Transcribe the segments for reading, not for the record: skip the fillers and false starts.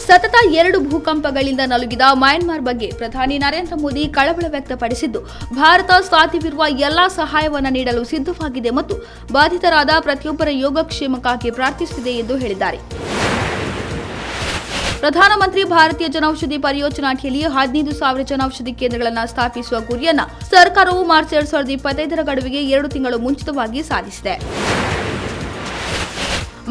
ಸತತ 2 ಭೂಕಂಪಗಳಿಂದ ನಲುಗಿದ ಮ್ಯಾನ್ಮಾರ್ ಬಗ್ಗೆ ಪ್ರಧಾನಿ ನರೇಂದ್ರ ಮೋದಿ ಕಳವಳ ವ್ಯಕ್ತಪಡಿಸಿದ್ದು, ಭಾರತ ಸಾಧ್ಯವಿರುವ ಎಲ್ಲಾ ಸಹಾಯವನ್ನು ನೀಡಲು ಸಿದ್ಧವಾಗಿದೆ ಮತ್ತು ಬಾಧಿತರಾದ ಪ್ರತಿಯೊಬ್ಬರ ಯೋಗಕ್ಷೇಮಕ್ಕಾಗಿ ಪ್ರಾರ್ಥಿಸುತ್ತಿದೆ ಎಂದು ಹೇಳಿದ್ದಾರೆ. ಪ್ರಧಾನಮಂತ್ರಿ ಭಾರತೀಯ ಜನೌಷಧಿ ಪರಿಯೋಜನಾ ಅಡಿಯಲ್ಲಿ 15,000 ಜನೌಷಧಿ ಕೇಂದ್ರಗಳನ್ನು ಸ್ಥಾಪಿಸುವ ಗುರಿಯನ್ನು ಸರ್ಕಾರವು ಮಾರ್ಚ್ 2025ರ ಗಡುವಿಗೆ 2 ತಿಂಗಳು ಮುಂಚಿತವಾಗಿ ಸಾಧಿಸಿದೆ.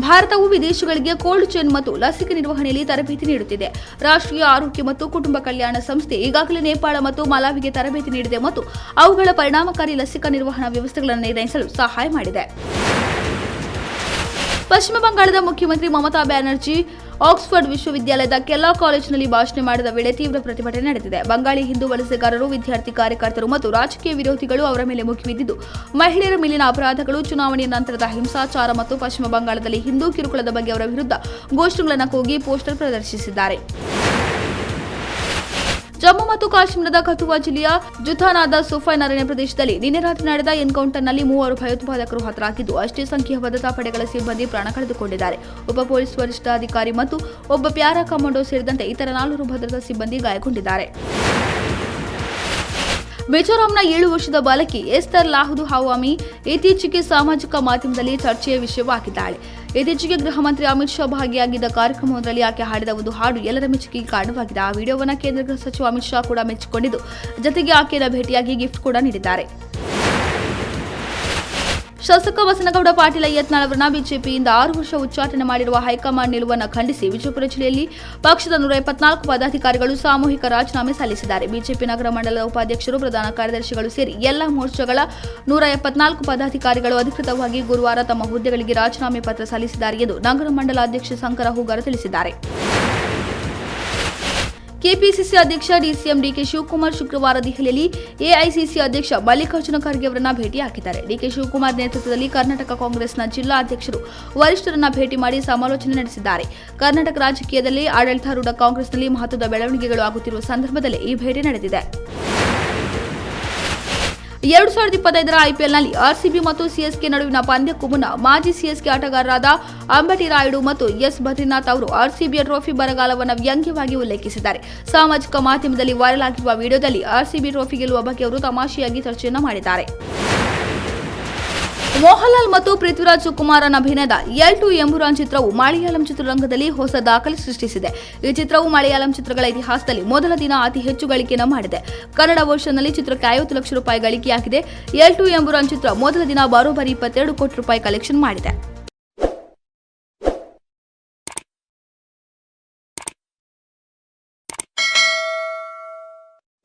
ಭಾರತವು ವಿದೇಶಗಳಿಗೆ ಕೋಲ್ಡ್ ಚೈನ್ ಮತ್ತು ಲಸಿಕೆ ನಿರ್ವಹಣೆಯಲ್ಲಿ ತರಬೇತಿ ನೀಡುತ್ತಿದೆ. ರಾಷ್ಟ್ರೀಯ ಆರೋಗ್ಯ ಮತ್ತು ಕುಟುಂಬ ಕಲ್ಯಾಣ ಸಂಸ್ಥೆ ಈಗಾಗಲೇ ನೇಪಾಳ ಮತ್ತು ಮಲಾವಿಗೆ ತರಬೇತಿ ನೀಡಿದೆ ಮತ್ತು ಅವುಗಳ ಪರಿಣಾಮಕಾರಿ ಲಸಿಕಾ ನಿರ್ವಹಣಾ ವ್ಯವಸ್ಥೆಗಳನ್ನು ನಿರ್ಣಯಿಸಲು ಸಹಾಯ ಮಾಡಿದೆ. ಪಶ್ಚಿಮ ಬಂಗಾಳದ ಮುಖ್ಯಮಂತ್ರಿ ಮಮತಾ ಬ್ಯಾನರ್ಜಿ ಆಕ್ಸ್ಫರ್ಡ್ ವಿಶ್ವವಿದ್ಯಾಲಯದ ಕೆಲ್ಲಾ ಕಾಲೇಜಿನಲ್ಲಿ ಭಾಷಣ ಮಾಡಿದ ವೇಳೆ ತೀವ್ರ ಪ್ರತಿಭಟನೆ ನಡೆದಿದೆ. ಬಂಗಾಳಿ ಹಿಂದೂ ವಲಸೆಗಾರರು, ವಿದ್ಯಾರ್ಥಿ ಕಾರ್ಯಕರ್ತರು ಮತ್ತು ರಾಜಕೀಯ ವಿರೋಧಿಗಳು ಅವರ ಮೇಲೆ ಮುಗಿಬಿದ್ದಿದ್ದು, ಮಹಿಳೆಯರ ಮೇಲಿನ ಅಪರಾಧಗಳು, ಚುನಾವಣೆಯ ನಂತರದ ಹಿಂಸಾಚಾರ ಮತ್ತು ಪಶ್ಚಿಮ ಬಂಗಾಳದಲ್ಲಿ ಹಿಂದೂ ಕಿರುಕುಳದ ಬಗ್ಗೆ ಅವರ ವಿರುದ್ಧ ಘೋಷಣೆಗಳನ್ನು ಕೂಗಿ ಪೋಸ್ಟರ್ ಪ್ರದರ್ಶಿಸಿದ್ದಾರೆ. ಜಮ್ಮು ಮತ್ತು ಕಾಶ್ಮೀರದ ಕಥುವಾ ಜಿಲ್ಲೆಯ ಜುಥಾನಾದ ಸುಫೈನ್ ಅರಣ್ಯ ಪ್ರದೇಶದಲ್ಲಿ ನಿನ್ನೆ ರಾತ್ರಿ ನಡೆದ ಎನ್ಕೌಂಟರ್ನಲ್ಲಿ 3 ಭಯೋತ್ಪಾದಕರು ಹತರಾಗಿದ್ದು, ಅಷ್ಟೇ ಸಂಖ್ಯೆಯ ಭದ್ರತಾ ಪಡೆಗಳ ಸಿಬ್ಬಂದಿ ಪ್ರಾಣ ಕಳೆದುಕೊಂಡಿದ್ದಾರೆ. ಒಬ್ಬ ಪೊಲೀಸ್ ವರಿಷ್ಠಾಧಿಕಾರಿ ಮತ್ತು ಒಬ್ಬ ಪ್ಯಾರಾ ಕಮಾಂಡೋ ಸೇರಿದಂತೆ ಇತರ 4 ಭದ್ರತಾ ಸಿಬ್ಬಂದಿ ಗಾಯಗೊಂಡಿದ್ದಾರೆ. ಮಿಜೋರಾಂನ 7 ವರ್ಷದ ಬಾಲಕಿ ಎಸ್ತರ್ ಲಾಹುದು ಹವಾಮಿ ಇತ್ತೀಚೆಗೆ ಸಾಮಾಜಿಕ ಮಾಧ್ಯಮದಲ್ಲಿ ಚರ್ಚೆಯ ವಿಷಯವಾಗಿದ್ದಾಳೆ. ಇತ್ತೀಚೆಗೆ ಗೃಹ ಮಂತ್ರಿ ಅಮಿತ್ ಶಾ ಭಾಗಿಯಾಗಿದ್ದ ಕಾರ್ಯಕ್ರಮವೊಂದರಲ್ಲಿ ಆಕೆ ಹಾಡಿದ ಒಂದು ಹಾಡು ಎಲ್ಲರ ಮೆಚ್ಚುಗೆಗೆ ಕಾರಣವಾಗಿದೆ. ಆ ವಿಡಿಯೋವನ್ನು ಕೇಂದ್ರ ಗೃಹ ಸಚಿವ ಅಮಿತ್ ಶಾ ಕೂಡ ಮೆಚ್ಚಿಕೊಂಡಿದ್ದು, ಜತೆಗೆ ಆಕೆಯನ್ನು ಭೇಟಿಯಾಗಿ ಗಿಫ್ಟ್ ಕೂಡ ನೀಡಿದ್ದಾರೆ. ಶಾಸಕ ಬಸನಗೌಡ ಪಾಟೀಲ ಯತ್ನಾಳ್ ಅವರನ್ನ ಬಿಜೆಪಿಯಿಂದ 6 ವರ್ಷ ಉಚ್ಚಾಟನೆ ಮಾಡಿರುವ ಹೈಕಮಾಂಡ್ ನಿಲುವನ್ನು ಖಂಡಿಸಿ ವಿಜಯಪುರ ಜಿಲ್ಲೆಯಲ್ಲಿ ಪಕ್ಷದ 174 ಪದಾಧಿಕಾರಿಗಳು ಸಾಮೂಹಿಕ ರಾಜೀನಾಮೆ ಸಲ್ಲಿಸಿದ್ದಾರೆ. ಬಿಜೆಪಿ ನಗರ ಮಂಡಲದ ಉಪಾಧ್ಯಕ್ಷರು, ಪ್ರಧಾನ ಕಾರ್ಯದರ್ಶಿಗಳು ಸೇರಿ ಎಲ್ಲಾ ಮೋರ್ಚಾಗಳ 174 ಪದಾಧಿಕಾರಿಗಳು ಅಧಿಕೃತವಾಗಿ ಗುರುವಾರ ತಮ್ಮ ಹುದ್ದೆಗಳಿಗೆ ರಾಜೀನಾಮೆ ಪತ್ರ ಸಲ್ಲಿಸಿದ್ದಾರೆ ಎಂದು ನಗರ ಮಂಡಲ ಅಧ್ಯಕ್ಷ ಶಂಕರ ಹೂಗಾರ ತಿಳಿಸಿದ್ದಾರೆ. ಕೆಪಿಸಿಸಿ ಅಧ್ಯಕ್ಷ ಡಿಸಿಎಂ ಡಿಕೆ ಶಿವಕುಮಾರ್ ಶುಕ್ರವಾರ ದೆಹಲಿಯಲ್ಲಿ ಎಐಸಿಸಿ ಅಧ್ಯಕ್ಷ ಮಲ್ಲಿಕಾರ್ಜುನ ಖರ್ಗೆ ಅವರನ್ನ ಭೇಟಿ ಹಾಕಿದ್ದಾರೆ. ಡಿಕೆ ಶಿವಕುಮಾರ್ ನೇತೃತ್ವದಲ್ಲಿ ಕರ್ನಾಟಕ ಕಾಂಗ್ರೆಸ್ನ ಜಿಲ್ಲಾ ಅಧ್ಯಕ್ಷರು ವರಿಷ್ಠರನ್ನ ಭೇಟಿ ಮಾಡಿ ಸಮಾಲೋಚನೆ ನಡೆಸಿದ್ದಾರೆ. ಕರ್ನಾಟಕ ರಾಜಕೀಯದಲ್ಲಿ ಆಡಳಿತಾರೂಢ ಕಾಂಗ್ರೆಸ್ನಲ್ಲಿ ಮಹತ್ವದ ಬೆಳವಣಿಗೆಗಳು ಆಗುತ್ತಿರುವ ಸಂದರ್ಭದಲ್ಲಿ ಈ ಭೇಟಿ ನಡೆದಿದೆ. 2025ರ ಐಪಿಎಲ್ನಲ್ಲಿ ಆರ್ಸಿಬಿ ಮತ್ತು ಸಿಎಸ್ಕೆ ನಡುವಿನ ಪಂದ್ಯಕ್ಕೂ ಮುನ್ನ ಮಾಜಿ ಸಿಎಸ್ಕೆ ಆಟಗಾರರಾದ ಅಂಬಟಿ ರಾಯುಡು ಮತ್ತು ಎಸ್ ಬದ್ರಿನಾಥ್ ಅವರು ಆರ್ಸಿಬಿಯ ಟ್ರೋಫಿ ಬರಗಾಲವನ್ನು ವ್ಯಂಗ್ಯವಾಗಿ ಉಲ್ಲೇಖಿಸಿದ್ದಾರೆ. ಸಾಮಾಜಿಕ ಮಾಧ್ಯಮದಲ್ಲಿ ವೈರಲ್ ಆಗಿರುವ ವಿಡಿಯೋದಲ್ಲಿ ಆರ್ಸಿಬಿ ಟ್ರೋಫಿ ಗೆಲ್ಲುವ ಬಗ್ಗೆ ಅವರು ತಮಾಷೆಯಾಗಿ ಚರ್ಚೆಯನ್ನು ಮಾಡಿದ್ದಾರೆ. ಮೋಹನ್ಲಾಲ್ ಮತ್ತು ಪೃಥ್ವಿರಾಜ್ ಸುಕುಮಾರನ್ ಅಭಿನಯದ ಎಲ್2 ಎಂಬುರಾನ್ ಚಿತ್ರವು ಮಲಯಾಳಂ ಚಿತ್ರರಂಗದಲ್ಲಿ ಹೊಸ ದಾಖಲೆ ಸೃಷ್ಟಿಸಿದೆ. ಈ ಚಿತ್ರವು ಮಲಯಾಳಂ ಚಿತ್ರಗಳ ಇತಿಹಾಸದಲ್ಲಿ ಮೊದಲ ದಿನ ಅತಿ ಹೆಚ್ಚು ಗಳಿಕೆಯನ್ನು ಮಾಡಿದೆ. ಕನ್ನಡ ವರ್ಷನ್ನಲ್ಲಿ ಚಿತ್ರಕ್ಕೆ 50 ಲಕ್ಷ ರೂಪಾಯಿ ಗಳಿಕೆಯಾಗಿದೆ. ಎಲ್2 ಎಂಬುರಾನ್ ಚಿತ್ರ ಮೊದಲ ದಿನ ಬರೋಬ್ಬರಿ 22 ಕೋಟಿ ರೂಪಾಯಿ ಕಲೆಕ್ಷನ್ ಮಾಡಿದೆ.